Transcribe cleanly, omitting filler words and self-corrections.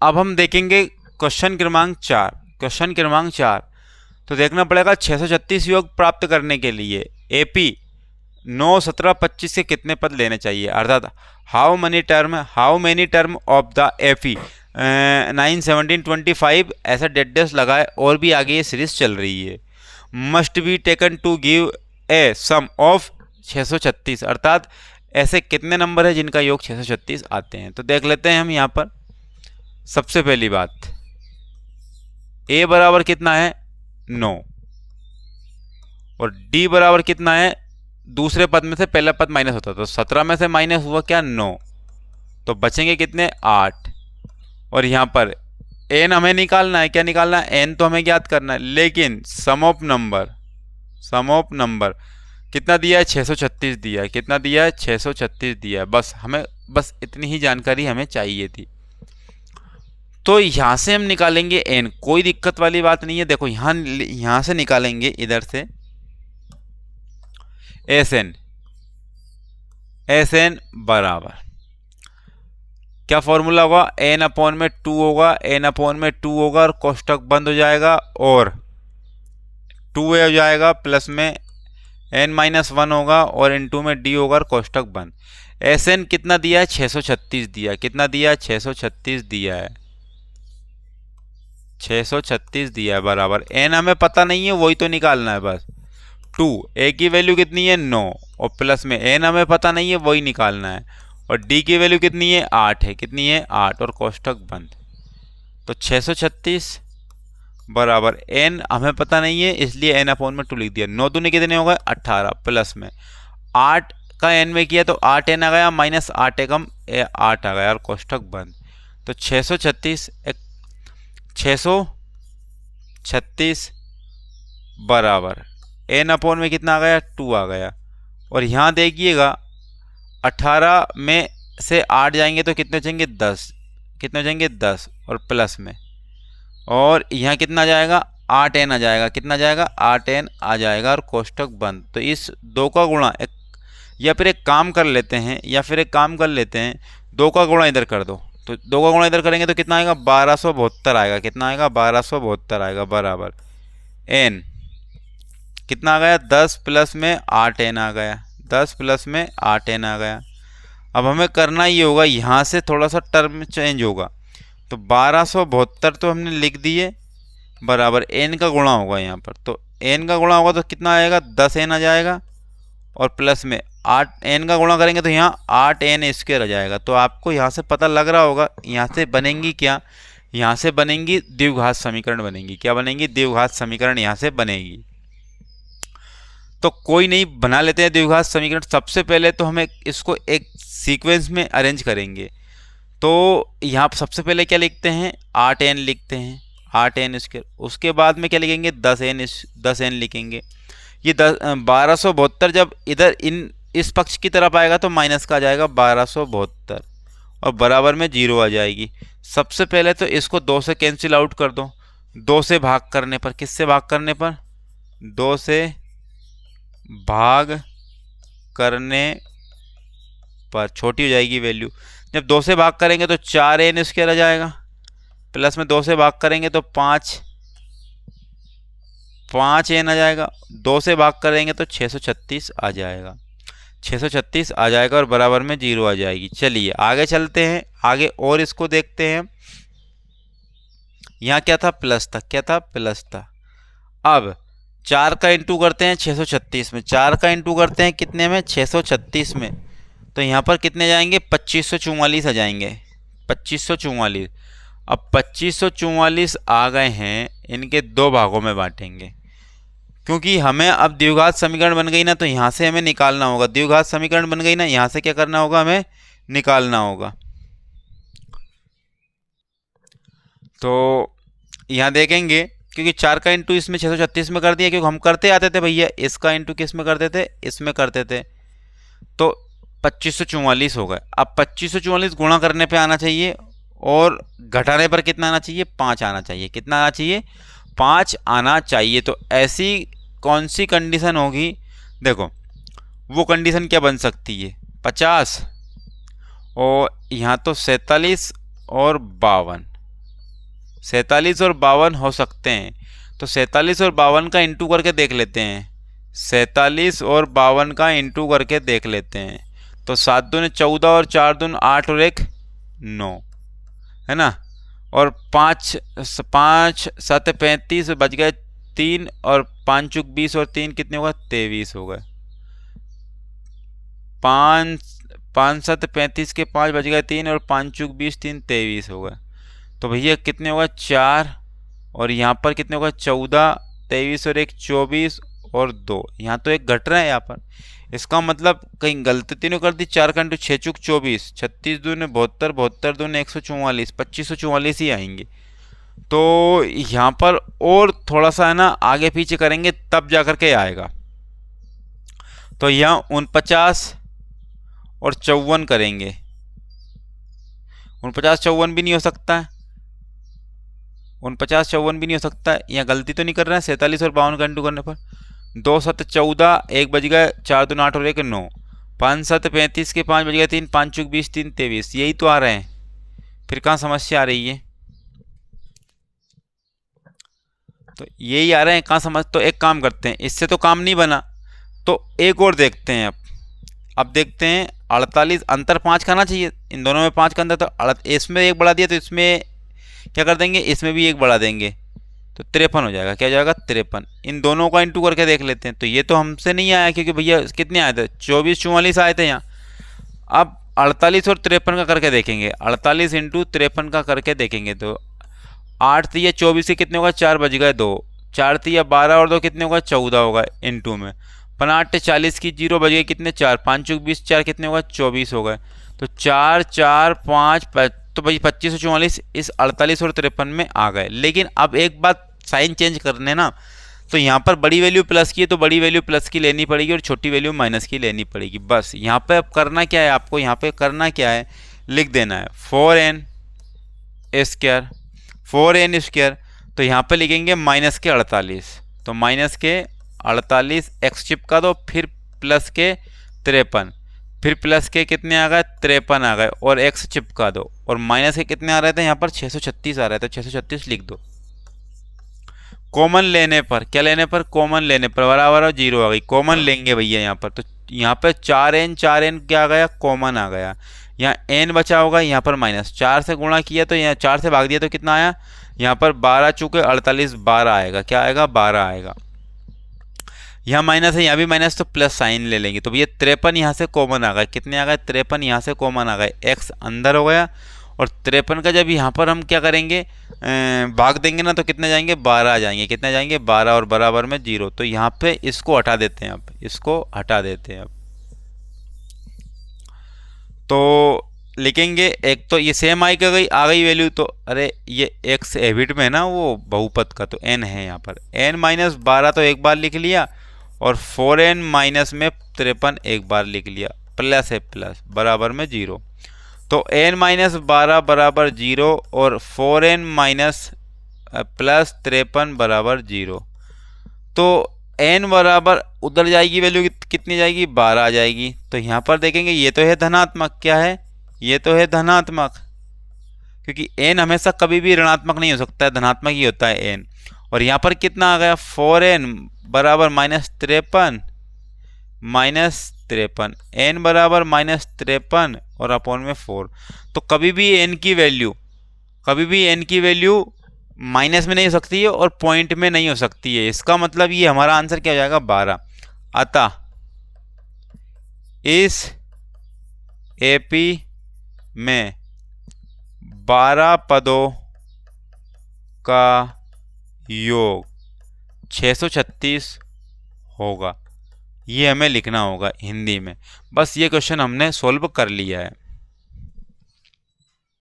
अब हम देखेंगे क्वेश्चन क्रमांक 4। क्वेश्चन क्रमांक 4 तो देखना पड़ेगा 636 योग प्राप्त करने के लिए एपी 9, 17, 25 के कितने पद लेने चाहिए, अर्थात how many term of the AP 9, 17, 25 ऐसा डेट डेस लगाए और भी आगे ये सीरीज चल रही है। Must be taken to give a sum of 636, अर्थात ऐसे कितने नंबर है जिनका योग 636 आते हैं। तो देख लेते हैं हम यहाँ पर। सबसे पहली बात, ए बराबर कितना है 9 और डी बराबर कितना है, दूसरे पद में से पहला पद माइनस होता तो 17 में से माइनस हुआ क्या 9, तो बचेंगे कितने 8। और यहाँ पर एन हमें निकालना है, क्या निकालना है एन तो हमें ज्ञात करना है, लेकिन सम ऑफ नंबर कितना दिया है 636 दिया है, कितना दिया है 636 दिया है। बस इतनी ही जानकारी हमें चाहिए थी। तो यहां से हम निकालेंगे एन, कोई दिक्कत वाली बात नहीं है। देखो यहां से निकालेंगे इधर से एस एन बराबर क्या फॉर्मूला होगा, एन अपॉन में 2 होगा, एन अपॉन में 2 होगा और कोष्टक बंद हो जाएगा और 2 हो जाएगा, प्लस में n-1 होगा और इनटू में डी होगा और कोष्टक बंद। एस एन कितना दिया है 636 दिया है, कितना दिया है 636 दिया है, 636 दिया है बराबर एन हमें पता नहीं है वही तो निकालना है बस। 2 ए की वैल्यू कितनी है 9 और प्लस में एन हमें पता नहीं है वही निकालना है और डी की वैल्यू कितनी है 8 है, कितनी है 8 और कोष्टक बंद। तो 636 बराबर एन हमें पता नहीं है इसलिए एन अपॉन में 2 लिख दिया। 9 दूनी कितने हो गए 18 प्लस में 8 का एन में किया तो 8 एन आ गया माइनस 8 एकम 8 आ गया और कोष्टक बंद। तो 636 बराबर एन अपॉन में कितना आ गया 2 आ गया। और यहाँ देखिएगा 18 में से 8 जाएंगे तो कितने बचेंगे 10, कितने बचेंगे 10 और प्लस में और यहाँ कितना जाएगा 8 एन आ जाएगा, कितना जाएगा 8 एन आ जाएगा और कोष्टक बंद। तो इस 2 का गुणा या फिर एक काम कर लेते हैं 2 का गुणा इधर कर दो, तो 2 का गुणा इधर करेंगे तो कितना आएगा 1272 आएगा, कितना आएगा 1272 आएगा बराबर एन कितना आ गया 10 प्लस में 8 एन आ गया, 10 प्लस में 8 एन आ गया। अब हमें करना ये होगा यहाँ से थोड़ा सा टर्म चेंज होगा, तो 1272 तो हमने लिख दिए बराबर एन का गुणा होगा यहाँ पर, तो एन का गुणा होगा तो कितना आएगा 10 एन आ जाएगा और प्लस में 8 एन का गुणा करेंगे तो यहाँ 8 एन स्क्वायर आ जाएगा। तो आपको यहाँ से पता लग रहा होगा यहाँ से बनेंगी क्या, यहाँ से बनेंगी द्विघात समीकरण बनेंगी, क्या बनेंगी द्विघात समीकरण यहाँ से बनेगी। तो कोई नहीं, बना लेते हैं द्विघात समीकरण। सबसे पहले तो हमें इसको एक सीक्वेंस में अरेंज करेंगे। तो यहाँ सबसे पहले क्या लिखते हैं 8 एन लिखते हैं, 8 एन स्क्वायर, उसके बाद में क्या लिखेंगे 10 एन लिखेंगे। ये 1272 जब इधर इस पक्ष की तरफ आएगा तो माइनस का आ जाएगा 1272 और बराबर में 0 आ जाएगी। सबसे पहले तो इसको 2 से कैंसिल आउट कर दो, 2 से भाग करने पर, किससे भाग करने पर 2 से भाग करने पर छोटी हो जाएगी वैल्यू। जब 2 से भाग करेंगे तो 4 एन स्क्वायर आ जाएगा, प्लस में 2 से भाग करेंगे तो 5 एन आ जाएगा, 2 से भाग करेंगे तो 636 आ जाएगा, 636 आ जाएगा और बराबर में 0 आ जाएगी। चलिए आगे चलते हैं, आगे और इसको देखते हैं। यहाँ क्या था प्लस था, क्या था प्लस था। अब 4 का इंटू करते हैं 636 में, 4 का इंटू करते हैं कितने में 636 में, तो यहाँ पर कितने जाएंगे 2544 आ जाएंगे, 2544। अब 2544 आ गए हैं, इनके 2 भागों में बांटेंगे क्योंकि हमें अब द्विघात समीकरण बन गई ना, तो यहाँ से हमें निकालना होगा। द्विघात समीकरण बन गई ना, यहाँ से क्या करना होगा हमें निकालना होगा। तो यहाँ देखेंगे क्योंकि 4 का इंटू इसमें 636 में कर दिया, क्योंकि हम करते आते थे भैया, इसका इंटू किस में करते थे, इसमें करते थे। तो 2544 हो गए। अब 2544 गुणा करने पे आना चाहिए और घटाने पर कितना आना चाहिए 5 आना चाहिए, कितना आना चाहिए 5 आना चाहिए। तो ऐसी कौन सी कंडीशन होगी, देखो वो कंडीशन क्या बन सकती है 50 और यहाँ तो 47 और 52, 47 और 52 हो सकते हैं, तो 47 और 52 का इंटू करके देख लेते हैं। 47 और 52 का इंटू करके देख लेते हैं। तो 7 दूनी 14 और 4 दूनी 8 और 1 9, है ना। और 5 5 7 35 बच गए 3 और 5 चुक 20 और 3 कितने होगा 23 हो गए। 5 5 7 35 के 5 बच गए 3 और 5 चुक 20 3 23 हो गए। तो भैया कितने होगा 4 और यहाँ पर कितने होगा 14 23 और 1 24 और 2। यहाँ तो एक घट रहा है यहाँ पर, इसका मतलब कहीं गलती तीनों कर दी। 4 का इंटू 6 चुक 24, 36 दूने 72, 72 दूने 144, 2544 ही आएंगे। तो यहाँ पर और थोड़ा सा है ना आगे पीछे करेंगे तब जा करके आएगा। तो यहाँ 49 और 54 करेंगे, 49 54 भी नहीं हो सकता है, 49 54 भी नहीं हो सकता है। यहाँ गलती तो नहीं कर रहे हैं 47 और 52 का इंटू करने पर। 2 7 14, 1 बज गए 4 दूनी 8 और 1 9, 5 7 35 के 5 बज गए 3, 5 चुक 20 3 23, यही तो आ रहे हैं। फिर कहाँ समस्या आ रही है, तो यही आ रहे हैं कहाँ समझ। तो एक काम करते हैं, इससे तो काम नहीं बना तो एक और देखते हैं। अब देखते हैं 48, अंतर 5 का आना चाहिए इन दोनों में, 5 का अंतर। तो इसमें 1 बढ़ा दिया तो इसमें क्या कर देंगे, इसमें भी 1 बढ़ा देंगे तो 53 हो जाएगा। क्या हो जाएगा 53। इन दोनों का इंटू करके देख लेते हैं। तो ये तो हमसे नहीं आया क्योंकि भैया कितने आए थे 24 44 आए थे यहाँ। अब 48 और 53 का करके देखेंगे, 48 इंटू 53 का करके देखेंगे। तो 8 3 24 से कितने होगा 4 बज गए 2, 4 3 12 और 2 कितने होगा 14 होगा इंटू में। 5 40 की 0 बज गए कितने 4, 5 चुक 20 4 कितने होगा 24 हो गए। तो 4 4 5 तो भाई 25 और 44 इस 48 और 53 में आ गए। लेकिन अब एक बात साइन चेंज करने ना, तो यहाँ पर बड़ी वैल्यू प्लस की है तो बड़ी वैल्यू प्लस की लेनी पड़ेगी और छोटी वैल्यू माइनस की लेनी पड़ेगी। बस यहाँ पे अब करना क्या है आपको, यहाँ पे करना क्या है लिख देना है 4n स्क्वायर 4n स्क्वायर। तो यहाँ पे लिखेंगे माइनस के 48, तो माइनस के 48 एक्स चिपका दो, फिर प्लस के 53, फिर प्लस के कितने आ गए 53 आ गए और एक्स चिपका दो। और माइनस के कितने आ रहे थे यहाँ पर 636 आ रहे थे, 636 लिख दो। कॉमन लेने पर, क्या लेने पर कॉमन लेने पर बराबर और 0 आ गई। कॉमन लेंगे भैया यहाँ पर, तो यहाँ पर 4n क्या आ गया कॉमन आ गया। यहाँ n बचा होगा, यहाँ पर माइनस 4 से गुणा किया तो यहाँ 4 से भाग दिया तो कितना आया यहाँ पर 12 चुके 48 12 आएगा। क्या आएगा 12 आएगा। यहाँ माइनस है यहाँ भी माइनस तो प्लस साइन ले लेंगे। तो भैया 53 यहाँ से कॉमन आ गए, कितने आ गए 53 यहाँ से कॉमन आ गए, x अंदर हो गया। और 53 का जब यहाँ पर हम क्या करेंगे भाग देंगे ना तो कितने जाएंगे 12 आ जाएंगे। कितने जाएंगे 12 और बराबर में 0। तो यहाँ पे इसको हटा देते हैं, अब इसको हटा देते हैं। अब तो लिखेंगे एक तो ये सेम आ गई वैल्यू। तो अरे ये x हैबिट में है ना वो बहुपद का, तो n है यहाँ पर n माइनस 12 तो एक बार लिख लिया और 4n माइनस में 53 एक बार लिख लिया, प्लस है प्लस बराबर में 0। तो n माइनस 12 बराबर 0 और 4n माइनस प्लस 53 बराबर 0। तो n बराबर उधर जाएगी वैल्यू कितनी जाएगी 12 आ जाएगी। तो यहाँ पर देखेंगे ये तो है धनात्मक, क्या है ये तो है धनात्मक, क्योंकि n हमेशा कभी भी ऋणात्मक नहीं हो सकता है, धनात्मक ही होता है n। और यहाँ पर कितना आ गया 4n बराबर -53 n बराबर -53 और अपॉन में 4। तो कभी भी n की वैल्यू माइनस में नहीं हो सकती है और पॉइंट में नहीं हो सकती है। इसका मतलब ये हमारा आंसर क्या हो जाएगा 12। अतः इस एपी में 12 पदों का योग 636 होगा। ये हमें लिखना होगा हिंदी में। बस ये क्वेश्चन हमने सॉल्व कर लिया है।